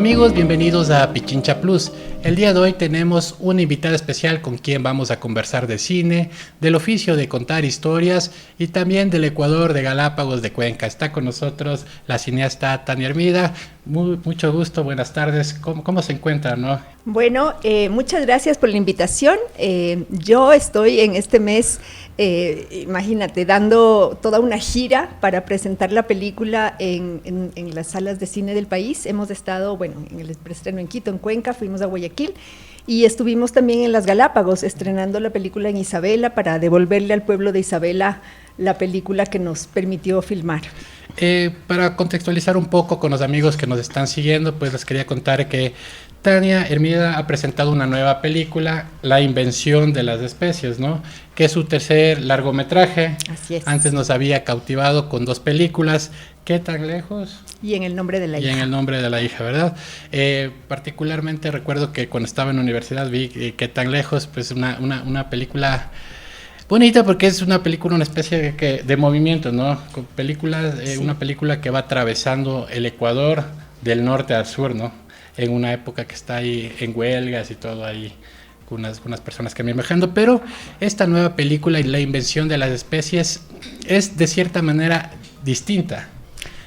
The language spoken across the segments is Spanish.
amigos, bienvenidos a Pichincha Plus. El día de hoy tenemos una invitada especial con quien vamos a conversar de cine, del oficio de contar historias y también del Ecuador, de Galápagos, de Cuenca. Está con nosotros la cineasta Tania Hermida. Mucho gusto, buenas tardes. ¿Cómo se encuentra, no? Bueno, muchas gracias por la invitación. Yo estoy en este mes, imagínate, dando toda una gira para presentar la película en las salas de cine del país. Hemos estado, bueno, en el preestreno en Quito, en Cuenca, fuimos a Guayaquil y estuvimos también en las Galápagos estrenando la película en Isabela para devolverle al pueblo de Isabela la película que nos permitió filmar. Para contextualizar un poco con los amigos que nos están siguiendo, pues les quería contar que Tania Hermida ha presentado una nueva película, La invención de las especies, ¿no? Que es su tercer largometraje. Así es. Antes nos había cautivado con 2 películas, ¿Qué tan lejos? Y En el nombre de la hija. Y En el nombre de la hija, ¿verdad? Particularmente recuerdo que cuando estaba en la universidad vi ¿Qué tan lejos? Pues una película bonita porque es una película, una especie de movimiento, ¿no? Sí. Una película que va atravesando el Ecuador del norte al sur, ¿no? En una época que está ahí en huelgas y todo ahí, con unas personas que me viajando, pero esta nueva película y La invención de las especies es de cierta manera distinta.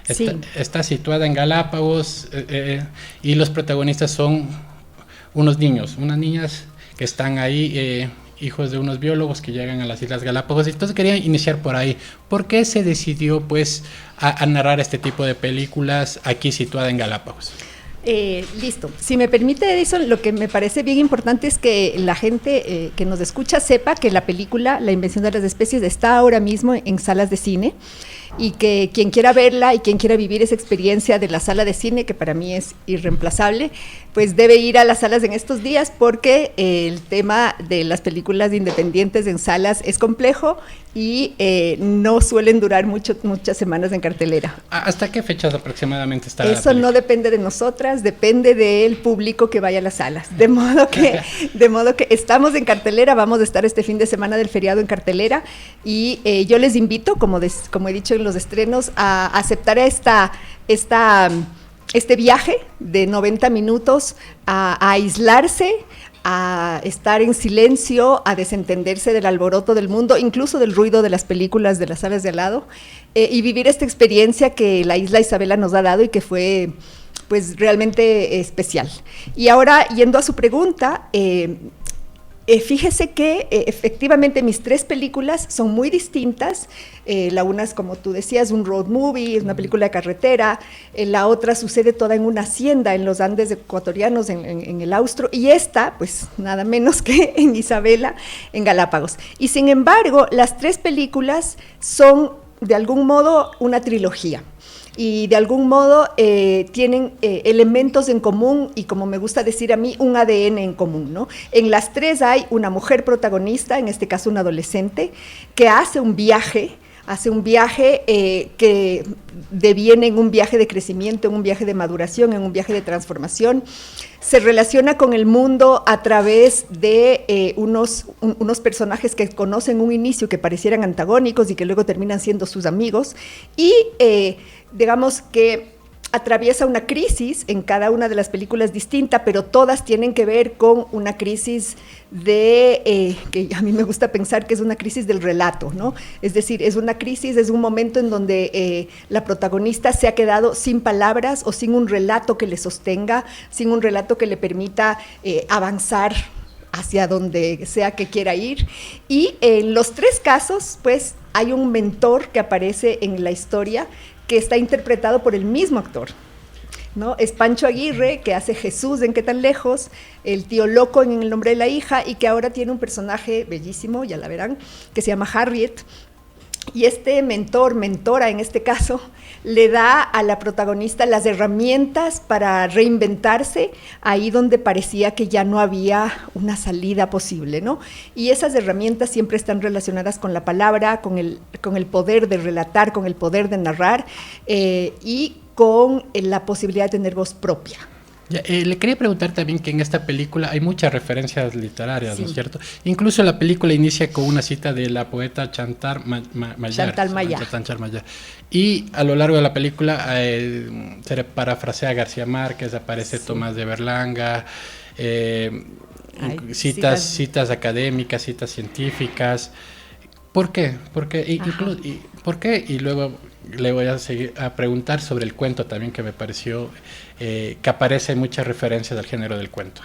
Sí. Está situada en Galápagos y los protagonistas son unas niñas que están ahí, hijos de unos biólogos que llegan a las Islas Galápagos. Entonces quería iniciar por ahí. ¿Por qué se decidió pues a narrar este tipo de películas aquí situada en Galápagos? Listo. Si me permite, Edison, lo que me parece bien importante es que la gente que nos escucha sepa que la película La invención de las especies está ahora mismo en salas de cine y que quien quiera verla y quien quiera vivir esa experiencia de la sala de cine, que para mí es irreemplazable, pues debe ir a las salas en estos días porque el tema de las películas independientes en salas es complejo y no suelen durar muchas semanas en cartelera. ¿Hasta qué fechas aproximadamente está la Eso película? No depende de nosotras, depende del público que vaya a las salas. De modo que estamos en cartelera, vamos a estar este fin de semana del feriado en cartelera y yo les invito, como he dicho en los estrenos, a aceptar este viaje de 90 minutos a aislarse, a estar en silencio, a desentenderse del alboroto del mundo, incluso del ruido de las películas de las salas de al lado, y vivir esta experiencia que la Isla Isabela nos ha dado y que fue pues realmente especial. Y ahora, yendo a su pregunta, fíjese que efectivamente mis 3 películas son muy distintas. La una es, como tú decías, un road movie, es una película de carretera. La otra sucede toda en una hacienda en los Andes ecuatorianos, en el Austro. Y esta, pues nada menos que en Isabela, en Galápagos. Y sin embargo, las 3 películas son de algún modo una trilogía. Y de algún modo tienen elementos en común y, como me gusta decir a mí, un ADN en común, ¿no? En las 3 hay una mujer protagonista, en este caso una adolescente, que hace un viaje que deviene en un viaje de crecimiento, en un viaje de maduración, en un viaje de transformación. Se relaciona con el mundo a través de unos personajes que conocen un inicio que parecieran antagónicos y que luego terminan siendo sus amigos y digamos que atraviesa una crisis en cada una de las películas distinta, pero todas tienen que ver con una crisis que a mí me gusta pensar que es una crisis del relato, ¿no? Es decir, es una crisis, es un momento en donde la protagonista se ha quedado sin palabras o sin un relato que le sostenga, sin un relato que le permita avanzar hacia donde sea que quiera ir. Y en los 3 casos, pues, hay un mentor que aparece en la historia que está interpretado por el mismo actor, ¿no? Es Pancho Aguirre, que hace Jesús en Qué tan lejos, el tío loco en El nombre de la hija, y que ahora tiene un personaje bellísimo, ya la verán, que se llama Harriet. Y este mentora en este caso, le da a la protagonista las herramientas para reinventarse ahí donde parecía que ya no había una salida posible, ¿no? Y esas herramientas siempre están relacionadas con la palabra, con el poder de relatar, con el poder de narrar y con la posibilidad de tener voz propia. Ya, le quería preguntar también que en esta película hay muchas referencias literarias, Sí. ¿no es cierto? Incluso la película inicia con una cita de la poeta Mayar, Chantal Mayar. Chantal Mayar. Y a lo largo de la película se le parafrasea a García Márquez, aparece Sí. Tomás de Berlanga, Ay, citas académicas, citas científicas. ¿Por qué? ¿Por qué? Y luego le voy a seguir a preguntar sobre el cuento también, que me pareció que aparece muchas referencias al género del cuento.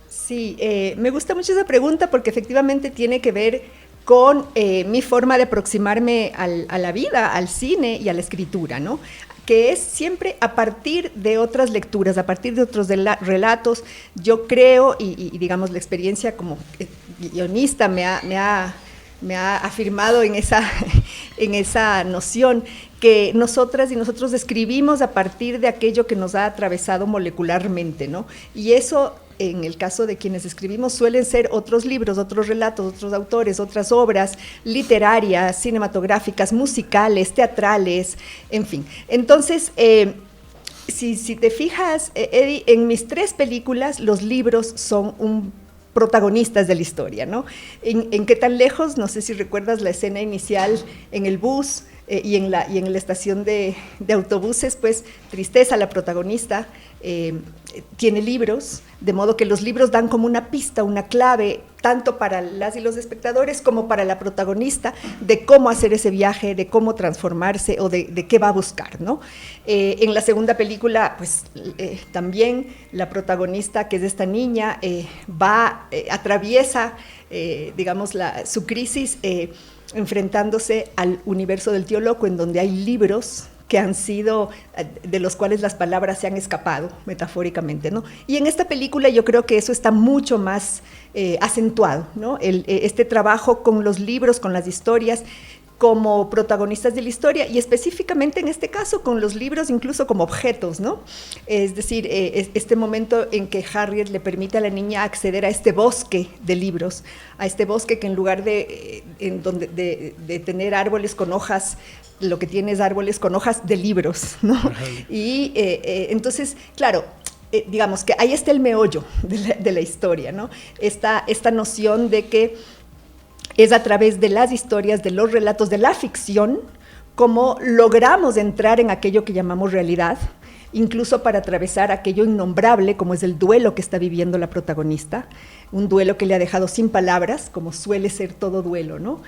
Sí, me gusta mucho esa pregunta porque efectivamente tiene que ver con mi forma de aproximarme a la vida, al cine y a la escritura, ¿no? Que es siempre a partir de otras lecturas, a partir de otros relatos. Yo creo, y digamos la experiencia como guionista me ha afirmado en esa noción, que nosotras y nosotros escribimos a partir de aquello que nos ha atravesado molecularmente, ¿no? Y eso, en el caso de quienes escribimos, suelen ser otros libros, otros relatos, otros autores, otras obras literarias, cinematográficas, musicales, teatrales, en fin. Entonces, si te fijas, Eddie, en mis 3 películas los libros son protagonistas de la historia, ¿no? En ¿Qué tan lejos? No sé si recuerdas la escena inicial en el bus y en la estación de autobuses, pues Tristeza, la protagonista, tiene libros, de modo que los libros dan como una pista, una clave, tanto para las y los espectadores como para la protagonista, de cómo hacer ese viaje, de cómo transformarse o de qué va a buscar, ¿no? En la segunda película, pues también la protagonista, que es esta niña, atraviesa, digamos, su crisis, enfrentándose al universo del tío loco, en donde hay libros que han sido, de los cuales las palabras se han escapado, metafóricamente, ¿no? Y en esta película yo creo que eso está mucho más acentuado, ¿no? Este trabajo con los libros, con las historias, como protagonistas de la historia, y específicamente en este caso con los libros incluso como objetos, ¿no? Es decir, este momento en que Harriet le permite a la niña acceder a este bosque de libros, a este bosque que en lugar de tener árboles con hojas, lo que tiene es árboles con hojas de libros, ¿no? Y entonces, claro, digamos que ahí está el meollo de la historia, ¿no? Esta noción de que es a través de las historias, de los relatos, de la ficción, como logramos entrar en aquello que llamamos realidad, incluso para atravesar aquello innombrable, como es el duelo que está viviendo la protagonista, un duelo que le ha dejado sin palabras, como suele ser todo duelo, ¿no?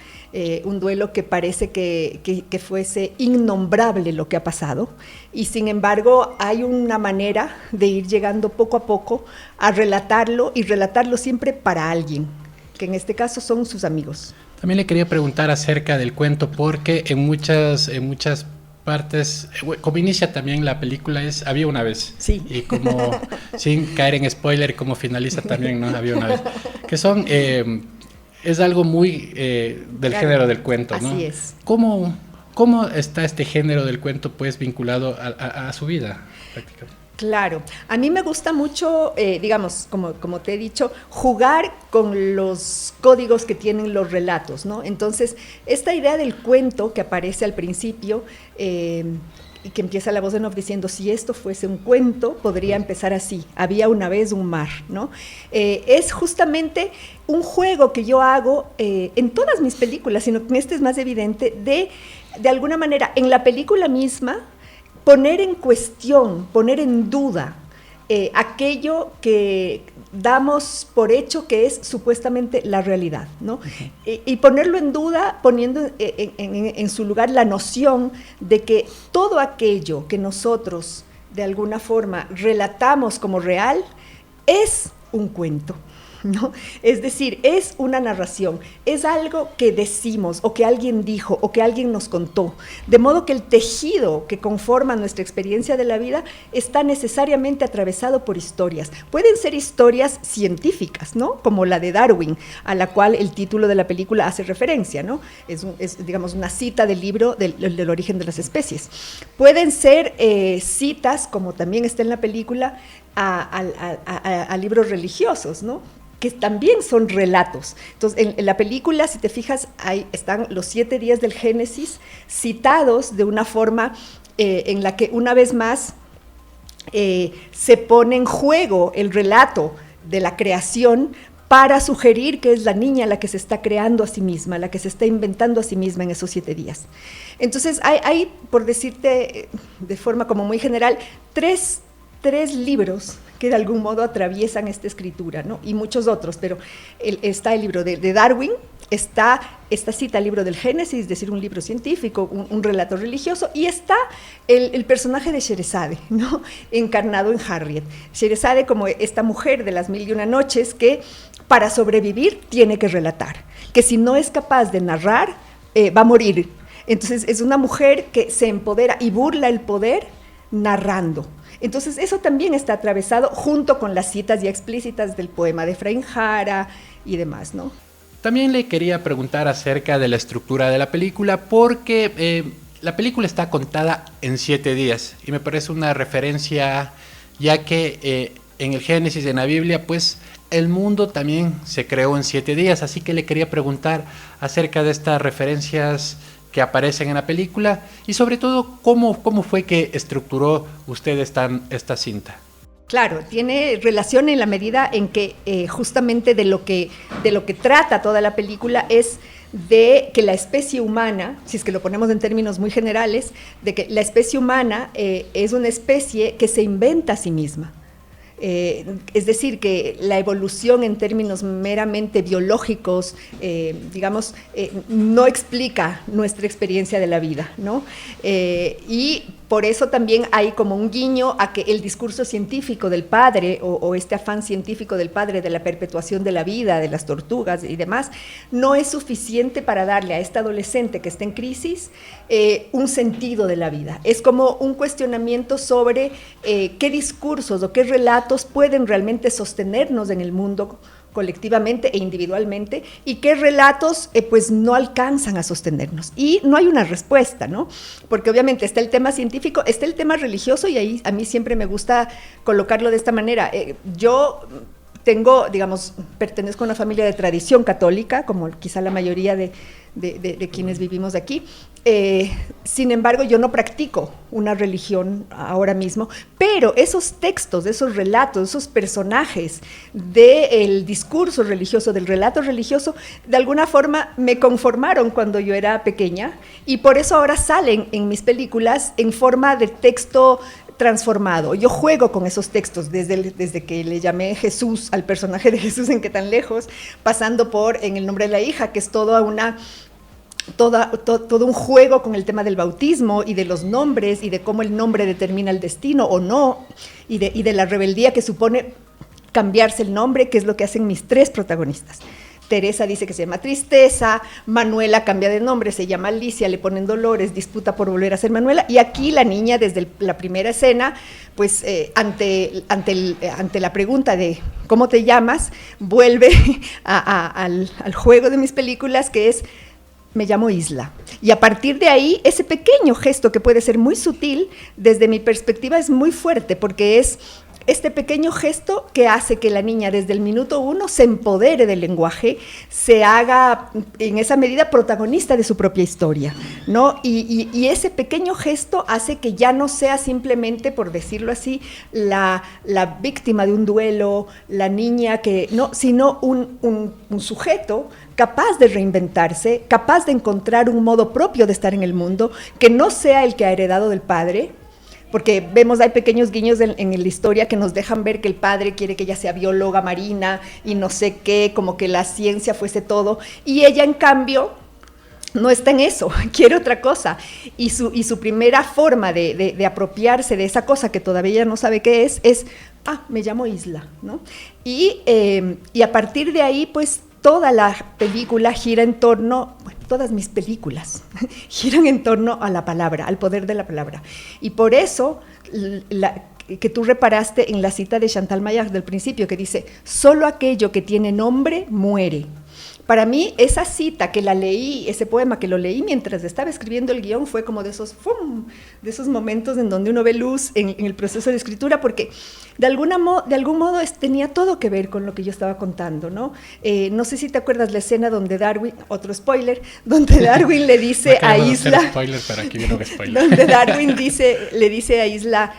Un duelo que parece que fuese innombrable lo que ha pasado, y sin embargo hay una manera de ir llegando poco a poco a relatarlo, y relatarlo siempre para alguien, que en este caso son sus amigos. También le quería preguntar acerca del cuento, porque en muchas partes, como inicia también la película, es Había una vez. Sí. Y como, sin caer en spoiler, como finaliza también, ¿no? Había una vez. Que son, es algo muy del claro, género del cuento, ¿no? Así es. ¿Cómo está este género del cuento, pues, vinculado a su vida, prácticamente? Claro, a mí me gusta mucho, digamos, como te he dicho, jugar con los códigos que tienen los relatos, ¿no? Entonces, esta idea del cuento que aparece al principio, y que empieza la voz en off diciendo, si esto fuese un cuento, podría empezar así: había una vez un mar, ¿no? Es justamente un juego que yo hago en todas mis películas, sino que este es más evidente, de alguna manera, en la película misma, poner en cuestión, poner en duda aquello que damos por hecho que es supuestamente la realidad, ¿no? Y ponerlo en duda, poniendo en su lugar la noción de que todo aquello que nosotros de alguna forma relatamos como real es un cuento, ¿no? Es decir, es una narración, es algo que decimos o que alguien dijo o que alguien nos contó, de modo que el tejido que conforma nuestra experiencia de la vida está necesariamente atravesado por historias. Pueden ser historias científicas, ¿no? Como la de Darwin, a la cual el título de la película hace referencia, ¿no? Es digamos, una cita del libro del origen de las especies. Pueden ser citas, como también está en la película, a libros religiosos, ¿no? Que también son relatos. Entonces, en la película, si te fijas, ahí están los 7 días del Génesis citados de una forma en la que, una vez más, se pone en juego el relato de la creación para sugerir que es la niña la que se está creando a sí misma, la que se está inventando a sí misma en esos 7 días. Entonces, hay, por decirte de forma como muy general, tres libros que de algún modo atraviesan esta escritura, ¿no? Y muchos otros, pero está el libro de Darwin, está esta cita al libro del Génesis, es decir, un libro científico, un relato religioso, y está el personaje de Sherezade, ¿no? Encarnado en Harriet. Sherezade como esta mujer de las 1001 noches que para sobrevivir tiene que relatar, que si no es capaz de narrar, va a morir. Entonces es una mujer que se empodera y burla el poder narrando. Entonces eso también está atravesado junto con las citas ya explícitas del poema de Efraín Jara y demás, ¿no? También le quería preguntar acerca de la estructura de la película, porque la película está contada en 7 días y me parece una referencia, ya que en el Génesis, en la Biblia, pues el mundo también se creó en 7 días, así que le quería preguntar acerca de estas referencias que aparecen en la película y sobre todo cómo fue que estructuró usted esta cinta. Claro, tiene relación en la medida en que justamente de lo que trata toda la película es de que la especie humana, si es que lo ponemos en términos muy generales, de que la especie humana es una especie que se inventa a sí misma. Es decir, que la evolución en términos meramente biológicos, digamos, no explica nuestra experiencia de la vida, ¿no? Y por eso también hay como un guiño a que el discurso científico del padre o este afán científico del padre de la perpetuación de la vida, de las tortugas y demás, no es suficiente para darle a esta adolescente que está en crisis un sentido de la vida. Es como un cuestionamiento sobre qué discursos o qué relatos pueden realmente sostenernos en el mundo colectivamente e individualmente, y qué relatos pues no alcanzan a sostenernos. Y no hay una respuesta, ¿no? Porque obviamente está el tema científico, está el tema religioso, y ahí a mí siempre me gusta colocarlo de esta manera. Yo tengo, digamos, pertenezco a una familia de tradición católica, como quizá la mayoría de quienes vivimos aquí. Sin embargo, yo no practico una religión ahora mismo, pero esos textos, esos relatos, esos personajes del discurso religioso, del relato religioso, de alguna forma me conformaron cuando yo era pequeña, y por eso ahora salen en mis películas en forma de texto transformado. Yo juego con esos textos desde que le llamé Jesús al personaje de Jesús en Qué tan lejos, pasando por En el nombre de la hija, que es todo un juego con el tema del bautismo y de los nombres y de cómo el nombre determina el destino o no, y de la rebeldía que supone cambiarse el nombre, que es lo que hacen mis 3 protagonistas. Teresa dice que se llama Tristeza, Manuela cambia de nombre, se llama Alicia, le ponen Dolores, disputa por volver a ser Manuela, y aquí la niña desde la primera escena, pues ante la pregunta de ¿cómo te llamas?, vuelve al juego de mis películas, que es me llamo Isla. Y a partir de ahí, ese pequeño gesto que puede ser muy sutil, desde mi perspectiva es muy fuerte, porque es este pequeño gesto que hace que la niña desde el minuto 1 se empodere del lenguaje, se haga en esa medida protagonista de su propia historia, ¿no? Y ese pequeño gesto hace que ya no sea simplemente, por decirlo así, la víctima de un duelo, la niña que, no, sino un sujeto capaz de reinventarse, capaz de encontrar un modo propio de estar en el mundo, que no sea el que ha heredado del padre, porque vemos, hay pequeños guiños en la historia que nos dejan ver que el padre quiere que ella sea bióloga marina y no sé qué, como que la ciencia fuese todo, y ella en cambio no está en eso, quiere otra cosa, y su primera forma de apropiarse de esa cosa que todavía ella no sabe qué es me llamo Isla, ¿no? Y a partir de ahí, pues, toda la película gira en torno, bueno, todas mis películas giran en torno a la palabra, al poder de la palabra. Y por eso, que tú reparaste en la cita de Chantal Maillard del principio, que dice, solo aquello que tiene nombre muere. Para mí, esa cita que la leí, ese poema que lo leí mientras estaba escribiendo el guión, fue como de esos momentos en donde uno ve luz en el proceso de escritura, porque de algún modo tenía todo que ver con lo que yo estaba contando, ¿no? No sé si te acuerdas la escena donde Darwin, otro spoiler, donde Darwin le dice a Isla... spoiler, pero aquí viene un spoiler. Donde Darwin le dice a Isla...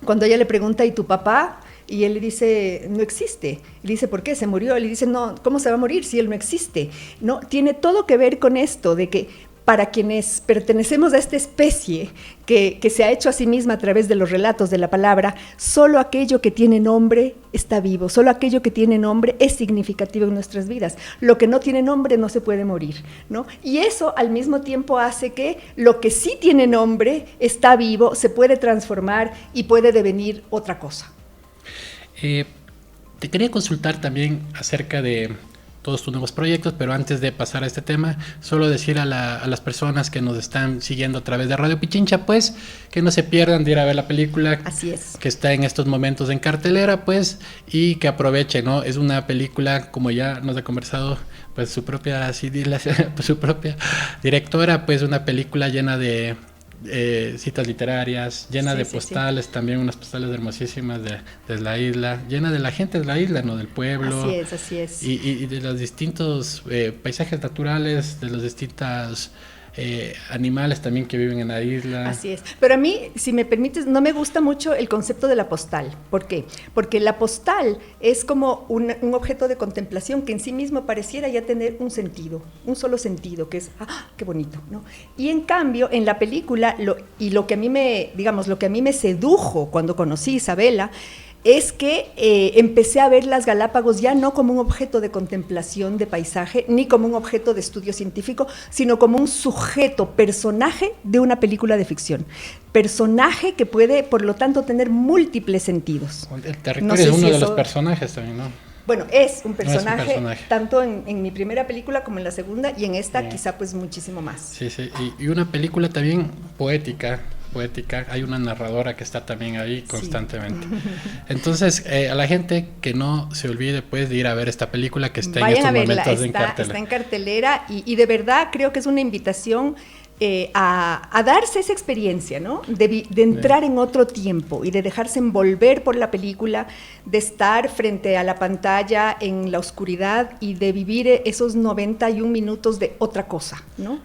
Cuando ella le pregunta, ¿y tu papá? Y él le dice, no existe. Y le dice, ¿por qué? ¿Se murió? Y le dice, no, ¿cómo se va a morir si él no existe? No, tiene todo que ver con esto, de que para quienes pertenecemos a esta especie que se ha hecho a sí misma a través de los relatos de la palabra, solo aquello que tiene nombre está vivo, solo aquello que tiene nombre es significativo en nuestras vidas. Lo que no tiene nombre no se puede morir, ¿no? Y eso al mismo tiempo hace que lo que sí tiene nombre está vivo, se puede transformar y puede devenir otra cosa. Te quería consultar también acerca de todos tus nuevos proyectos, pero antes de pasar a este tema, solo decir a las personas que nos están siguiendo a través de Radio Pichincha, pues, que no se pierdan de ir a ver la película. Así es. Que está en estos momentos en cartelera, pues, y que aprovechen, ¿no? Es una película, como ya nos ha conversado, pues, su propia directora, pues, una película llena de citas literarias, llena de postales, también unas postales hermosísimas de la isla, llena de la gente de la isla, ¿no? Del pueblo. Así es. Y de los distintos paisajes naturales, de los distintos animales también que viven en la isla. Así es. Pero a mí, si me permites, no me gusta mucho el concepto de la postal. ¿Por qué? Porque la postal es como un objeto de contemplación que en sí mismo pareciera ya tener un sentido, un solo sentido, que es, ¡ah, qué bonito!, ¿no? Y en cambio, en la película, lo que a mí me sedujo cuando conocí a Isabela, es que empecé a ver las Galápagos ya no como un objeto de contemplación de paisaje, ni como un objeto de estudio científico, sino como un sujeto, personaje de una película de ficción. Personaje que puede, por lo tanto, tener múltiples sentidos. El territorio es uno de los personajes también, ¿no? Bueno, es un personaje, tanto en mi primera película como en la segunda, y en esta quizá pues muchísimo más. Sí, y una película también poética, hay una narradora que está también ahí constantemente. Sí. Entonces, a la gente que no se olvide pues de ir a ver esta película que está en estos momentos en cartelera. Está en cartelera y de verdad creo que es una invitación a darse esa experiencia, ¿no? De entrar en otro tiempo y de dejarse envolver por la película, de estar frente a la pantalla en la oscuridad y de vivir esos 91 minutos de otra cosa, ¿no?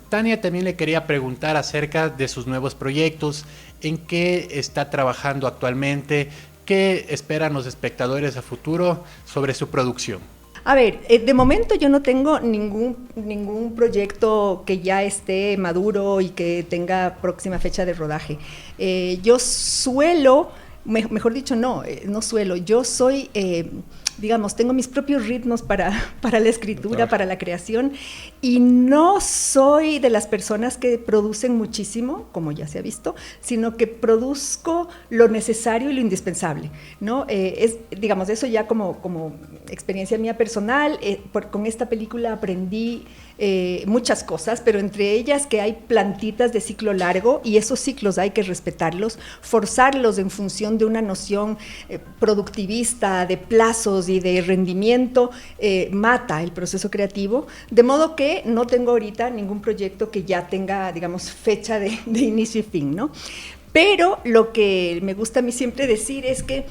Tania también le quería preguntar acerca de sus nuevos proyectos, en qué está trabajando actualmente, qué esperan los espectadores a futuro sobre su producción. A ver, de momento yo no tengo ningún proyecto que ya esté maduro y que tenga próxima fecha de rodaje. Yo suelo, mejor dicho, no suelo, yo soy... digamos, tengo mis propios ritmos para la escritura, para la creación, y no soy de las personas que producen muchísimo, como ya se ha visto, sino que produzco lo necesario y lo indispensable, ¿no? Digamos, eso ya como experiencia mía personal, con esta película aprendí muchas cosas, pero entre ellas que hay plantitas de ciclo largo y esos ciclos hay que respetarlos, forzarlos en función de una noción productivista, de plazos y de rendimiento, mata el proceso creativo, de modo que no tengo ahorita ningún proyecto que ya tenga, digamos, fecha de inicio y fin, ¿no? Pero lo que me gusta a mí siempre decir es que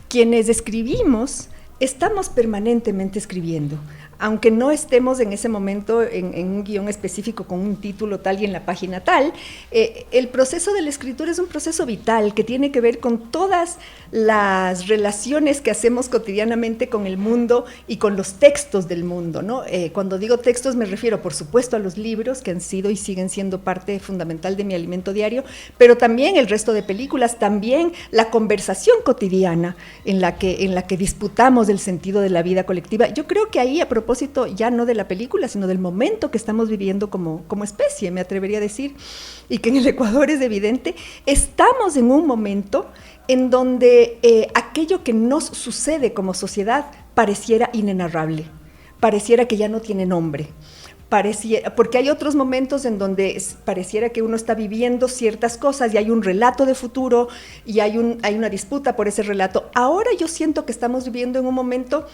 quienes escribimos estamos permanentemente escribiendo. Aunque no estemos en ese momento en un guión específico con un título tal y en la página tal, el proceso de la escritura es un proceso vital que tiene que ver con todas las relaciones que hacemos cotidianamente con el mundo y con los textos del mundo, ¿no? Cuando digo textos me refiero, por supuesto, a los libros que han sido y siguen siendo parte fundamental de mi alimento diario, pero también el resto de películas, también la conversación cotidiana en la que disputamos el sentido de la vida colectiva. Yo creo que ahí, a propósito ya no de la película, sino del momento que estamos viviendo como especie, me atrevería a decir, y que en el Ecuador es evidente, estamos en un momento en donde aquello que nos sucede como sociedad pareciera inenarrable, pareciera que ya no tiene nombre. Porque hay otros momentos en donde pareciera que uno está viviendo ciertas cosas y hay un relato de futuro y hay una disputa por ese relato. Ahora yo siento que estamos viviendo en un momento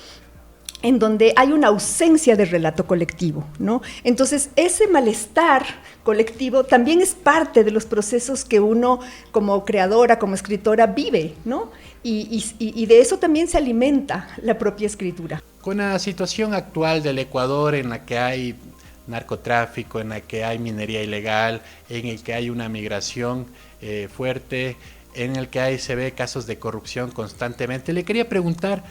en donde hay una ausencia de relato colectivo, ¿no? Entonces, ese malestar colectivo también es parte de los procesos que uno, como creadora, como escritora, vive, ¿no? Y de eso también se alimenta la propia escritura. Con la situación actual del Ecuador, en la que hay narcotráfico, en la que hay minería ilegal, en el que hay una migración fuerte, en el que se ve casos de corrupción constantemente. Le quería preguntar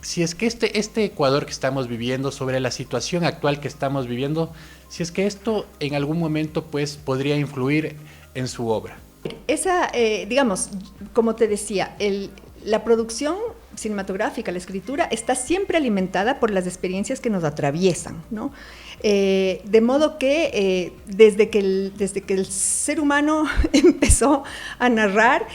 si es que este Ecuador que estamos viviendo, sobre la situación actual que estamos viviendo, si es que esto en algún momento pues podría influir en su obra. Digamos, como te decía, la producción cinematográfica, la escritura, está siempre alimentada por las experiencias que nos atraviesan, ¿no? De modo que desde que el ser humano empezó a narrar,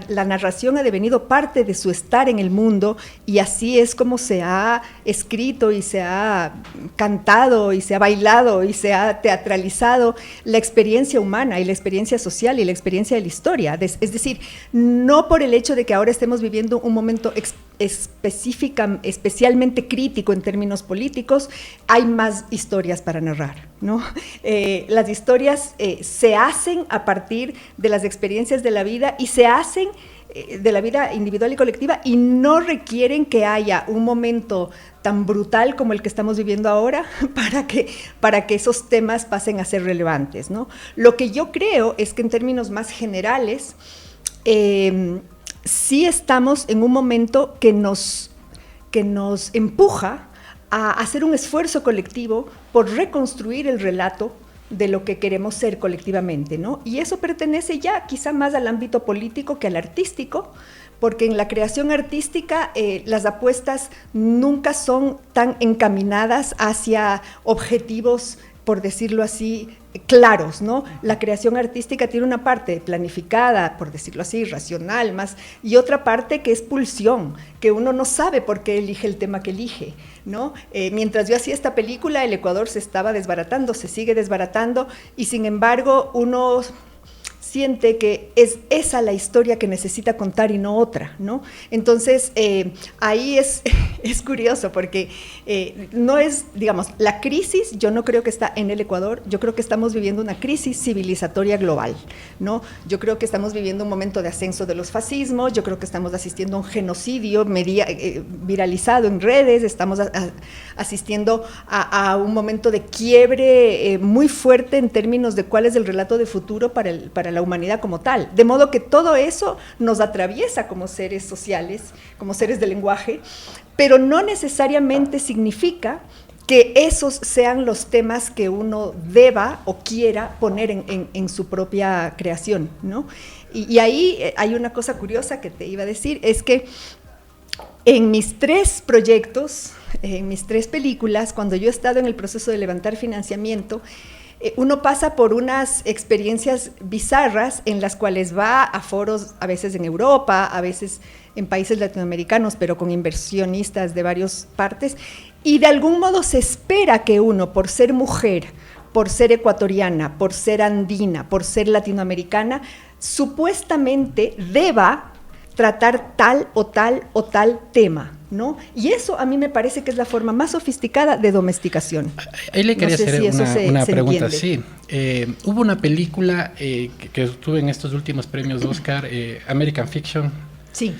la narración ha devenido parte de su estar en el mundo, y así es como se ha escrito y se ha cantado y se ha bailado y se ha teatralizado la experiencia humana y la experiencia social y la experiencia de la historia. Es decir, no por el hecho de que ahora estemos viviendo un momento especialmente crítico en términos políticos, hay más historias para narrar, ¿no? Las historias se hacen a partir de las experiencias de la vida, y se hacen de la vida individual y colectiva, y no requieren que haya un momento tan brutal como el que estamos viviendo ahora para que esos temas pasen a ser relevantes, ¿no? Lo que yo creo es que en términos más generales, sí estamos en un momento que nos empuja a hacer un esfuerzo colectivo por reconstruir el relato de lo que queremos ser colectivamente, ¿no? Y eso pertenece ya quizá más al ámbito político que al artístico, porque en la creación artística las apuestas nunca son tan encaminadas hacia objetivos, por decirlo así, claros, ¿no? La creación artística tiene una parte planificada, por decirlo así, racional más, y otra parte que es pulsión, que uno no sabe por qué elige el tema que elige, ¿no? Mientras yo hacía esta película, el Ecuador se estaba desbaratando, se sigue desbaratando, y sin embargo uno siente que es esa la historia que necesita contar y no otra, ¿no? Entonces, ahí es curioso, porque no es, digamos, la crisis, yo no creo que está en el Ecuador, yo creo que estamos viviendo una crisis civilizatoria global, ¿no? Yo creo que estamos viviendo un momento de ascenso de los fascismos, yo creo que estamos asistiendo a un genocidio viralizado en redes, estamos asistiendo a un momento de quiebre muy fuerte en términos de cuál es el relato de futuro para la humanidad como tal, de modo que todo eso nos atraviesa como seres sociales, como seres de lenguaje, pero no necesariamente significa que esos sean los temas que uno deba o quiera poner en su propia creación, ¿no? Y ahí hay una cosa curiosa que te iba a decir, es que en mis 3 proyectos, en mis 3 películas, cuando yo he estado en el proceso de levantar financiamiento, uno pasa por unas experiencias bizarras en las cuales va a foros, a veces en Europa, a veces en países latinoamericanos, pero con inversionistas de varias partes, y de algún modo se espera que uno, por ser mujer, por ser ecuatoriana, por ser andina, por ser latinoamericana, supuestamente deba tratar tal o tal o tal tema, ¿no? Y eso a mí me parece que es la forma más sofisticada de domesticación. Ahí le quería hacer una pregunta. Sí, hubo una película que estuvo en estos últimos premios Oscar, American Fiction. Sí.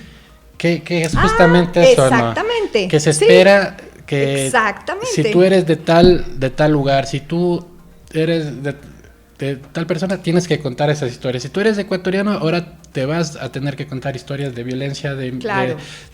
Que es justamente eso, exactamente, ¿no? Que se espera que exactamente. Si tú eres de tal lugar, si tú eres de tal persona, tienes que contar esas historias. Si tú eres ecuatoriano, ahora te vas a tener que contar historias de violencia, de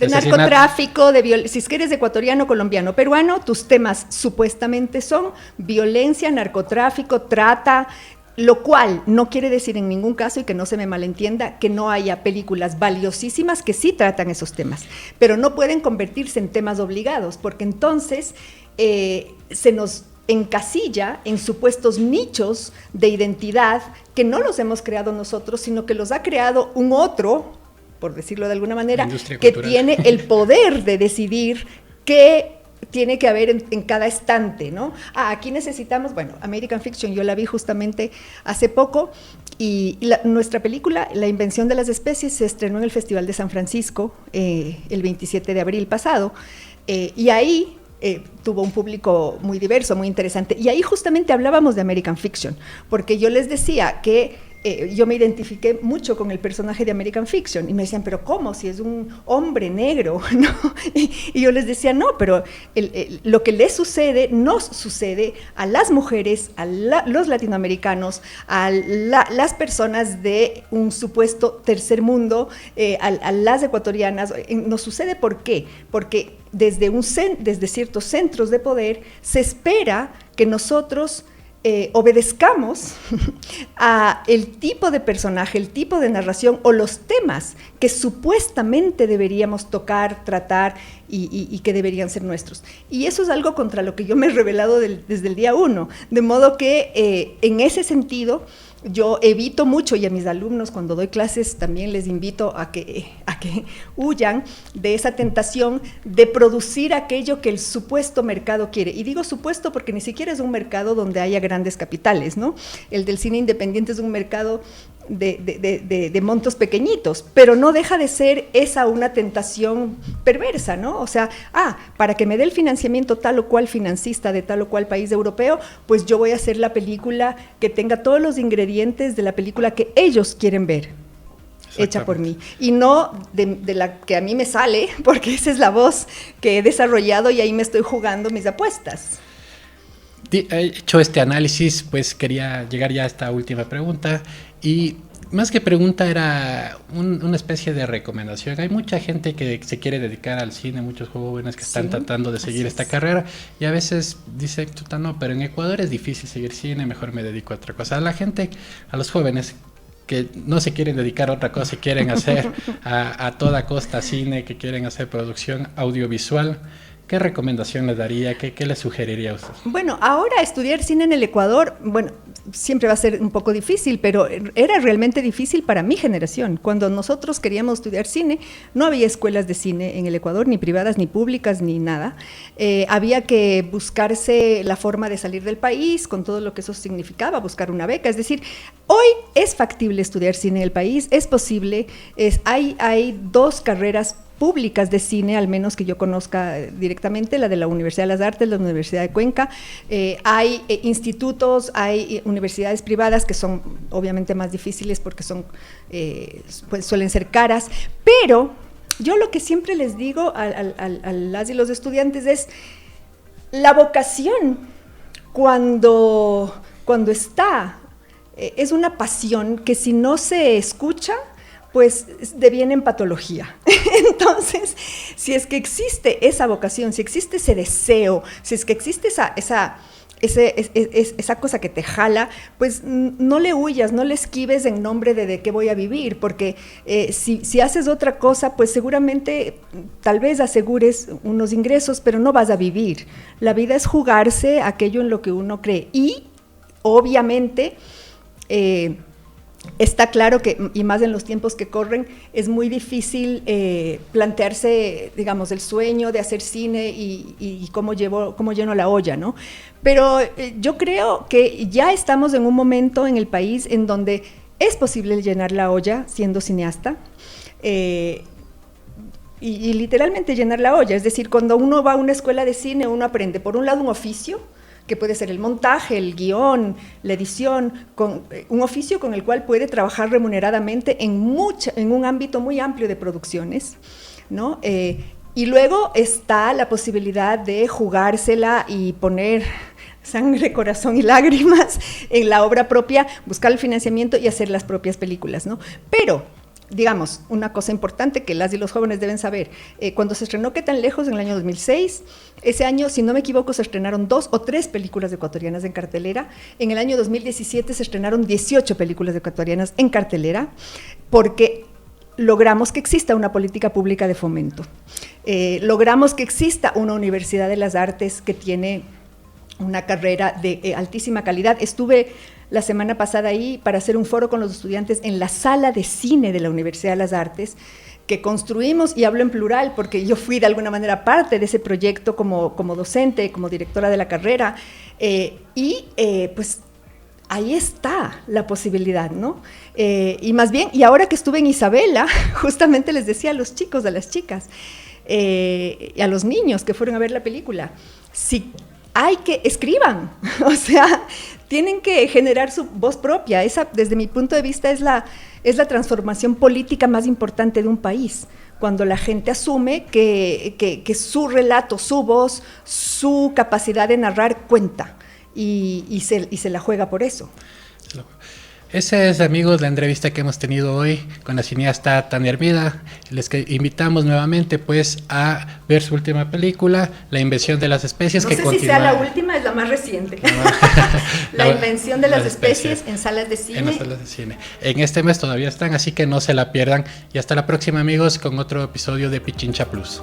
narcotráfico, si es que eres ecuatoriano, colombiano, peruano, tus temas supuestamente son violencia, narcotráfico, trata, lo cual no quiere decir en ningún caso, y que no se me malentienda, que no haya películas valiosísimas que sí tratan esos temas, pero no pueden convertirse en temas obligados, porque entonces se nos encasilla en supuestos nichos de identidad que no los hemos creado nosotros, sino que los ha creado un otro, por decirlo de alguna manera, que tiene el poder de decidir qué tiene que haber en cada estante, ¿no? Aquí necesitamos, bueno, American Fiction, yo la vi justamente hace poco, y nuestra película, La invención de las especies, se estrenó en el Festival de San Francisco el 27 de abril pasado, y ahí tuvo un público muy diverso, muy interesante, y ahí justamente hablábamos de American Fiction, porque yo les decía que yo me identifiqué mucho con el personaje de American Fiction y me decían, pero ¿cómo? Si es un hombre negro, ¿no? Y yo les decía, no, pero lo que les sucede, nos sucede a las mujeres, a los latinoamericanos, a las personas de un supuesto tercer mundo, a las ecuatorianas. Nos sucede, ¿por qué? Porque desde ciertos centros de poder se espera que nosotros obedezcamos a el tipo de personaje, el tipo de narración o los temas que supuestamente deberíamos tocar, tratar y que deberían ser nuestros. Y eso es algo contra lo que yo me he rebelado desde el día 1, de modo que en ese sentido yo evito mucho, y a mis alumnos cuando doy clases también les invito a que huyan de esa tentación de producir aquello que el supuesto mercado quiere. Y digo supuesto porque ni siquiera es un mercado donde haya grandes capitales, ¿no? El del cine independiente es un mercado de montos pequeñitos, pero no deja de ser esa una tentación perversa, ¿no? O sea, para que me dé el financiamiento tal o cual financista de tal o cual país europeo, pues yo voy a hacer la película que tenga todos los ingredientes de la película que ellos quieren ver, hecha por mí, y no de la que a mí me sale, porque esa es la voz que he desarrollado y ahí me estoy jugando mis apuestas. Hecho este análisis, pues quería llegar ya a esta última pregunta, y más que pregunta era una especie de recomendación. Hay mucha gente que se quiere dedicar al cine, muchos jóvenes que están tratando de seguir esta carrera, y a veces dice, no, pero en Ecuador es difícil seguir cine, mejor me dedico a otra cosa. A la gente, a los jóvenes que no se quieren dedicar a otra cosa, quieren hacer a toda costa cine, que quieren hacer producción audiovisual, ¿qué recomendación le daría? ¿Qué le sugeriría a usted? Bueno, ahora estudiar cine en el Ecuador, bueno, siempre va a ser un poco difícil, pero era realmente difícil para mi generación. Cuando nosotros queríamos estudiar cine, no había escuelas de cine en el Ecuador, ni privadas, ni públicas, ni nada. Había que buscarse la forma de salir del país, con todo lo que eso significaba, buscar una beca. Es decir, hoy es factible estudiar cine en el país, es posible, hay 2 carreras públicas de cine, al menos que yo conozca directamente, la de la Universidad de las Artes, la Universidad de Cuenca. Hay institutos, hay universidades privadas que son obviamente más difíciles porque pues suelen ser caras, pero yo lo que siempre les digo a las y los estudiantes es la vocación cuando está, es una pasión que si no se escucha, pues deviene en patología. Entonces, si es que existe esa vocación, si existe ese deseo, si es que existe esa cosa que te jala, pues no le huyas, no le esquives en nombre de qué voy a vivir, porque si haces otra cosa, pues seguramente tal vez asegures unos ingresos, pero no vas a vivir. La vida es jugarse aquello en lo que uno cree y obviamente está claro que, y más en los tiempos que corren, es muy difícil plantearse, digamos, el sueño de hacer cine y cómo lleno la olla, ¿no? Pero yo creo que ya estamos en un momento en el país en donde es posible llenar la olla siendo cineasta, y literalmente llenar la olla. Es decir, cuando uno va a una escuela de cine, uno aprende, por un lado, un oficio, que puede ser el montaje, el guión, la edición, un oficio con el cual puede trabajar remuneradamente en un ámbito muy amplio de producciones, ¿no? Y luego está la posibilidad de jugársela y poner sangre, corazón y lágrimas en la obra propia, buscar el financiamiento y hacer las propias películas, ¿no? Pero digamos, una cosa importante que las y los jóvenes deben saber, cuando se estrenó ¿Qué tan lejos? En el año 2006, ese año, si no me equivoco, se estrenaron 2 o 3 películas ecuatorianas en cartelera. En el año 2017 se estrenaron 18 películas ecuatorianas en cartelera, porque logramos que exista una política pública de fomento. Logramos que exista una Universidad de las Artes que tiene una carrera de altísima calidad. Estuve la semana pasada ahí para hacer un foro con los estudiantes en la sala de cine de la Universidad de las Artes, que construimos, y hablo en plural porque yo fui de alguna manera parte de ese proyecto como docente, como directora de la carrera, pues ahí está la posibilidad, ¿no? Y más bien, y ahora que estuve en Isabela, justamente les decía a los chicos, a las chicas, y a los niños que fueron a ver la película, si hay que escriban, o sea, tienen que generar su voz propia. Esa, desde mi punto de vista, es la transformación política más importante de un país, cuando la gente asume que su relato, su voz, su capacidad de narrar cuenta y se la juega por eso. Esa es, amigos, la entrevista que hemos tenido hoy con la cineasta Tania Hermida. Les invitamos nuevamente pues a ver su última película, La invención de las especies. No sé si sea la última, es la más reciente. La invención de las especies en salas de cine. En las salas de cine. En este mes todavía están, así que no se la pierdan. Y hasta la próxima, amigos, con otro episodio de Pichincha Plus.